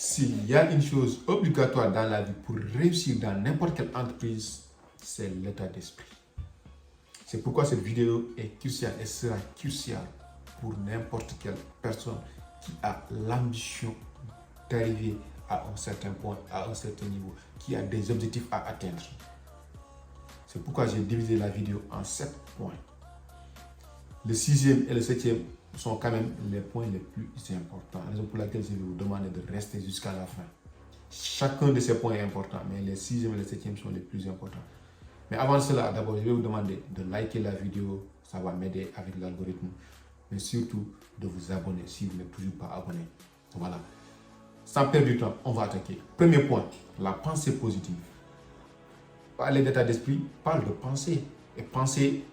S'il y a une chose obligatoire dans la vie pour réussir dans n'importe quelle entreprise, c'est l'état d'esprit. C'est pourquoi cette vidéo est cruciale et sera cruciale pour n'importe quelle personne qui a l'ambition d'arriver à un certain point, à un certain niveau, qui a des objectifs à atteindre. C'est pourquoi j'ai divisé la vidéo en 7 points. Le 6e et le 7e sont quand même les points les plus importants. La raison pour laquelle je vais vous demander de rester jusqu'à la fin. Chacun de ces points est important, mais les 6e et le 7e sont les plus importants. Mais avant cela, d'abord, je vais vous demander de liker la vidéo. Ça va m'aider avec l'algorithme. Mais surtout, de vous abonner si vous n'êtes toujours pas abonné. Voilà. Sans perdre du temps, on va attaquer. Premier point, la pensée positive. Parler d'état d'esprit, parle de pensée. Et penser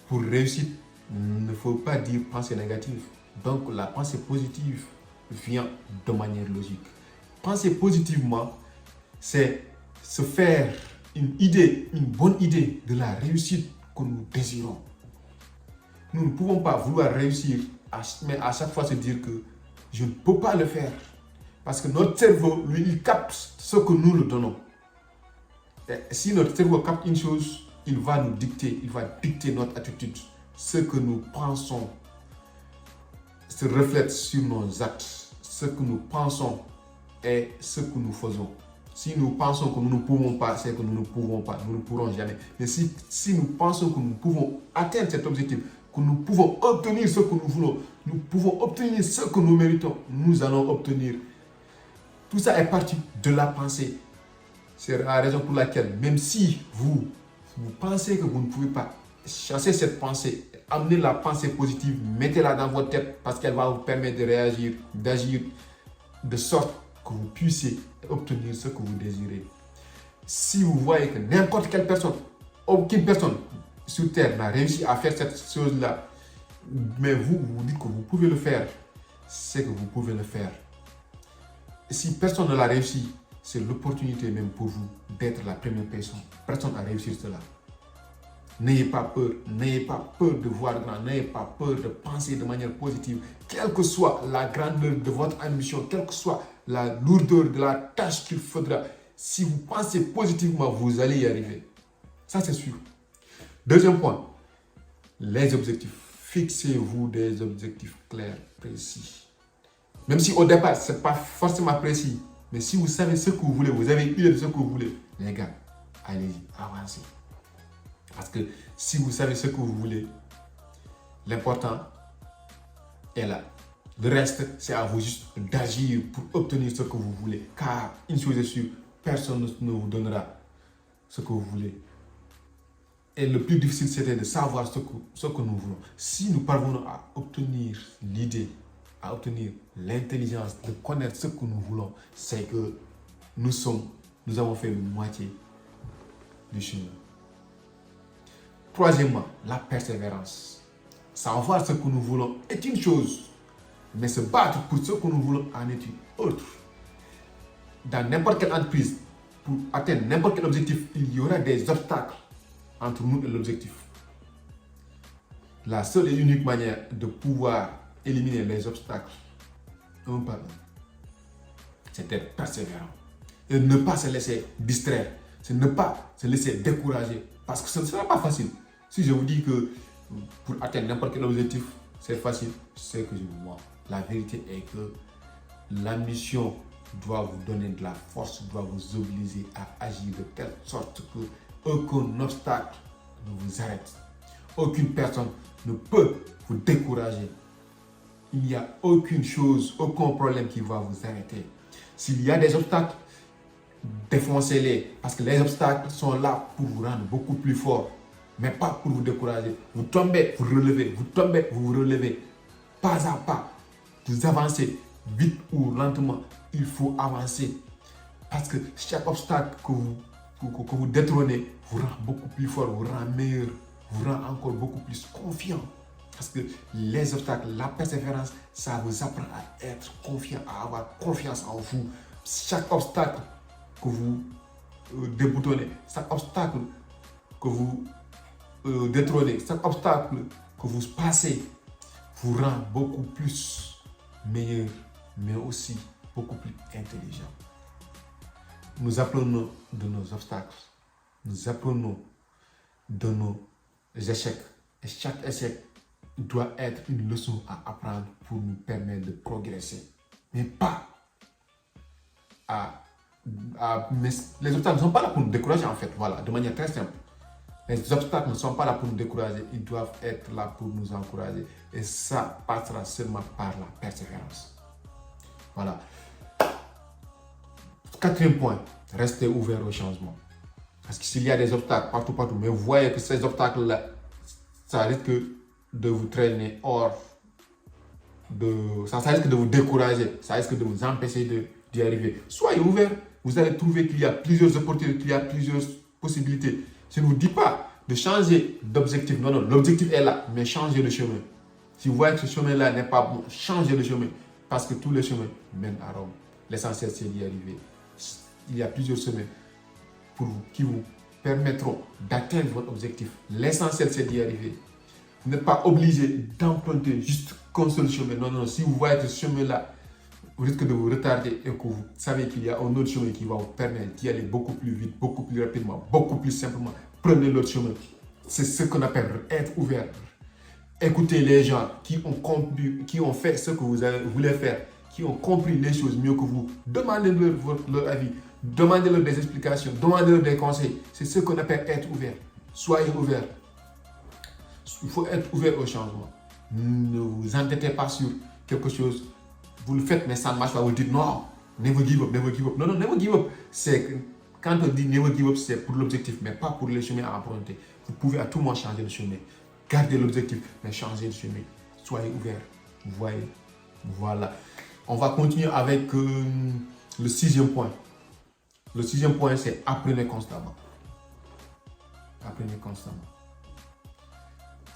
pour réussir, il ne faut pas dire pensée négative. Donc la pensée positive vient de manière logique. Penser positivement, c'est se faire une bonne idée de la réussite que nous désirons. Nous ne pouvons pas vouloir réussir, mais à chaque fois se dire que je ne peux pas le faire. Parce que notre cerveau, lui, il capte ce que nous lui donnons. Et si notre cerveau capte une chose, il va dicter notre attitude. Ce que nous pensons se reflète sur nos actes. Ce que nous pensons est ce que nous faisons. Si nous pensons que nous ne pouvons pas, c'est que nous ne pouvons pas, nous ne pourrons jamais. Mais si nous pensons que nous pouvons atteindre cet objectif, que nous pouvons obtenir ce que nous voulons, nous pouvons obtenir ce que nous méritons, nous allons obtenir. Tout ça est parti de la pensée. C'est la raison pour laquelle, même si vous pensez que vous ne pouvez pas, chassez cette pensée, amenez la pensée positive, mettez-la dans votre tête parce qu'elle va vous permettre de réagir, d'agir de sorte que vous puissiez obtenir ce que vous désirez. Si vous voyez que n'importe quelle personne, aucune personne sur Terre n'a réussi à faire cette chose-là, mais vous dites que vous pouvez le faire, c'est que vous pouvez le faire. Si personne ne l'a réussi, c'est l'opportunité même pour vous d'être la première personne à réussir cela. N'ayez pas peur de voir grand, n'ayez pas peur de penser de manière positive, quelle que soit la grandeur de votre ambition, quelle que soit la lourdeur de la tâche qu'il faudra. Si vous pensez positivement, vous allez y arriver. Ça, c'est sûr. Deuxième point, les objectifs. Fixez-vous des objectifs clairs, précis. Même si au départ, ce n'est pas forcément précis, mais si vous savez ce que vous voulez, vous avez une idée de ce que vous voulez, les gars, allez-y, avancez. Parce que si vous savez ce que vous voulez, l'important est là. Le reste, c'est à vous juste d'agir pour obtenir ce que vous voulez. Car, une chose est sûre, personne ne vous donnera ce que vous voulez. Et le plus difficile, c'était de savoir ce que nous voulons. Si nous parvenons à obtenir l'idée, à obtenir l'intelligence de connaître ce que nous voulons, c'est que nous avons fait la moitié du chemin. Troisièmement, la persévérance. Savoir ce que nous voulons est une chose, mais se battre pour ce que nous voulons en est une autre. Dans n'importe quelle entreprise, pour atteindre n'importe quel objectif, il y aura des obstacles entre nous et l'objectif. La seule et unique manière de pouvoir éliminer les obstacles, un par un, c'est d'être persévérant. Et ne pas se laisser distraire, c'est ne pas se laisser décourager. Parce que ce ne sera pas facile. Si je vous dis que pour atteindre n'importe quel objectif, c'est facile, c'est que je vous mens. La vérité est que l'ambition doit vous donner de la force, doit vous obliger à agir de telle sorte que aucun obstacle ne vous arrête. Aucune personne ne peut vous décourager. Il n'y a aucune chose, aucun problème qui va vous arrêter. S'il y a des obstacles, défoncez-les. Parce que les obstacles sont là pour vous rendre beaucoup plus fort. Mais pas pour vous décourager. Vous tombez, vous relevez. Vous tombez, vous vous relevez. Pas à pas. Vous avancez. Vite ou lentement, il faut avancer. Parce que chaque obstacle que vous détrônez vous rend beaucoup plus fort, vous rend meilleur, vous rend encore beaucoup plus confiant. Parce que les obstacles, la persévérance, ça vous apprend à être confiant, à avoir confiance en vous. Chaque obstacle que vous déboutonnez, chaque obstacle que vous détrônez, chaque obstacle que vous passez vous rend beaucoup plus meilleur, mais aussi beaucoup plus intelligent. Nous apprenons de nos obstacles. Nous apprenons de nos échecs. Et chaque échec doit être une leçon à apprendre pour nous permettre de progresser. Mais pas mais les obstacles ne sont pas là pour nous décourager en fait. Voilà, de manière très simple. Les obstacles ne sont pas là pour nous décourager. Ils doivent être là pour nous encourager. Et ça passera seulement par la persévérance. Voilà. Quatrième point, restez ouvert au changement. Parce que s'il y a des obstacles partout, mais vous voyez que ces obstacles-là, ça risque de vous traîner hors ça risque de vous décourager, ça risque de vous empêcher d'y arriver. Soyez ouvert, vous allez trouver qu'il y a plusieurs opportunités, qu'il y a plusieurs possibilités. Je ne vous dis pas de changer d'objectif. Non, non, l'objectif est là, mais changez le chemin. Si vous voyez que ce chemin-là n'est pas bon, changez le chemin. Parce que tous les chemins mènent à Rome. L'essentiel, c'est d'y arriver. Il y a plusieurs chemins qui vous permettront d'atteindre votre objectif. L'essentiel, c'est d'y arriver. Vous n'êtes pas obligé d'emprunter juste qu'un seul chemin. Non, non, si vous voyez que ce chemin-là risque de vous retarder et que vous savez qu'il y a un autre chemin qui va vous permettre d'y aller beaucoup plus vite, beaucoup plus rapidement, beaucoup plus simplement, prenez l'autre chemin. C'est ce qu'on appelle être ouvert. Écoutez les gens qui ont fait ce que vous voulez faire, qui ont compris les choses mieux que vous. Demandez-leur leur avis, demandez-leur des explications, demandez-leur des conseils. C'est ce qu'on appelle être ouvert. Soyez ouvert. Il faut être ouvert au changement. Ne vous entêtez pas sur quelque chose. Vous le faites, mais ça ne marche pas. Vous dites non, never give up, never give up. Non, non, never give up. Quand on dit never give up, c'est pour l'objectif, mais pas pour le chemin à emprunter. Vous pouvez à tout moment changer le chemin. Gardez l'objectif, mais changez le chemin. Soyez ouvert. Vous voyez. Voilà. On va continuer avec le sixième point. Le sixième point, c'est apprenez constamment. Apprenez constamment.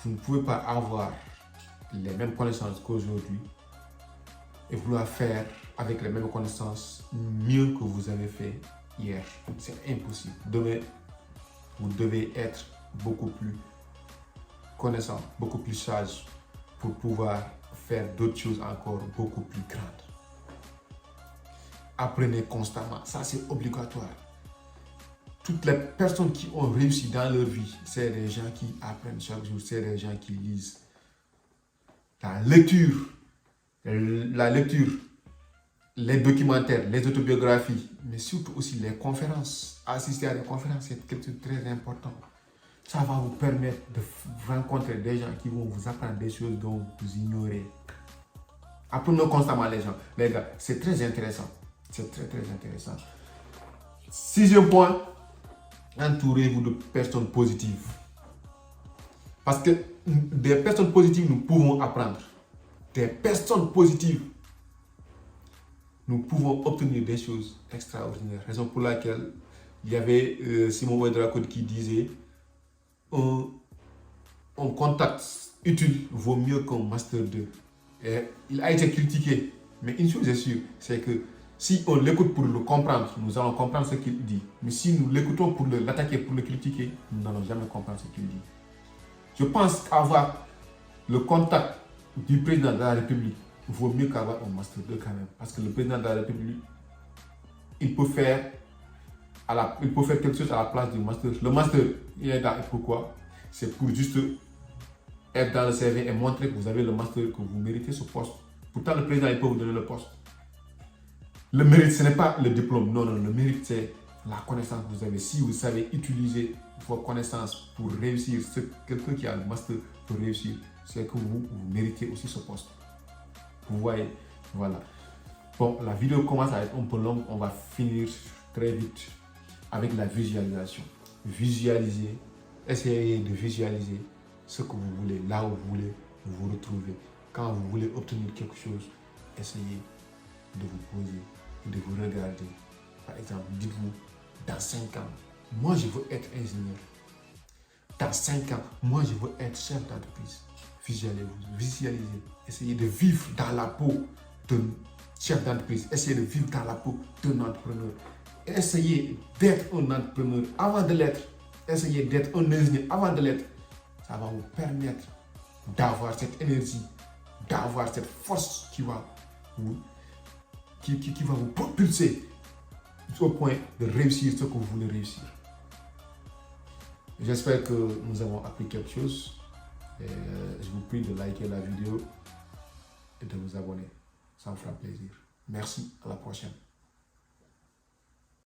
Vous ne pouvez pas avoir les mêmes connaissances qu'aujourd'hui et vouloir faire avec les mêmes connaissances mieux que vous avez fait hier. C'est impossible. Demain, vous devez être beaucoup plus connaissant, beaucoup plus sage pour pouvoir faire d'autres choses encore beaucoup plus grandes. Apprenez constamment, ça c'est obligatoire. Toutes les personnes qui ont réussi dans leur vie, c'est des gens qui apprennent chaque jour, c'est des gens qui lisent. La lecture, les documentaires, les autobiographies, mais surtout aussi les conférences. Assister à des conférences, c'est quelque chose de très important. Ça va vous permettre de rencontrer des gens qui vont vous apprendre des choses dont vous ignorez. Apprenez constamment les gens. Les gars, c'est très intéressant. C'est très, très intéressant. Sixième point, entourez-vous de personnes positives. Parce que des personnes positives, nous pouvons apprendre. Des personnes positives, nous pouvons obtenir des choses extraordinaires. Raison pour laquelle il y avait Simon Ouedraogo qui disait un contact utile vaut mieux qu'un master 2. Et il a été critiqué, mais une chose est sûre, c'est que si on l'écoute pour le comprendre, nous allons comprendre ce qu'il dit. Mais si nous l'écoutons pour l'attaquer, pour le critiquer, nous n'allons jamais comprendre ce qu'il dit. Je pense qu'avoir le contact du président de la République vaut mieux qu'avoir un master 2 quand même. Parce que le président de la République, il peut faire quelque chose à la place du master. Le master, il est là. Pourquoi? C'est pour juste être dans le CV et montrer que vous avez le master, que vous méritez ce poste. Pourtant, le président, il peut vous donner le poste. Le mérite, ce n'est pas le diplôme. Non, non, le mérite, c'est la connaissance que vous avez. Si vous savez utiliser vos connaissances pour réussir, quelqu'un qui a le master pour réussir, c'est que vous méritez aussi ce poste. Vous voyez, voilà. Bon, la vidéo commence à être un peu longue. On va finir très vite avec la visualisation. Visualisez, essayez de visualiser ce que vous voulez, là où vous voulez vous retrouver. Quand vous voulez obtenir quelque chose, essayez de vous poser, de vous regarder. Par exemple, dites-vous, dans 5 ans, moi je veux être ingénieur. Dans 5 ans, moi je veux être chef d'entreprise. Visualisez, essayez de vivre dans la peau d'un chef d'entreprise. Essayez de vivre dans la peau d'un entrepreneur. Essayez d'être un entrepreneur avant de l'être. Essayez d'être un ingénieur avant de l'être. Ça va vous permettre d'avoir cette énergie, d'avoir cette force qui va vous qui va vous propulser au point de réussir ce que vous voulez réussir. J'espère que nous avons appris quelque chose. Et je vous prie de liker la vidéo et de vous abonner. Ça me fera plaisir. Merci, à la prochaine.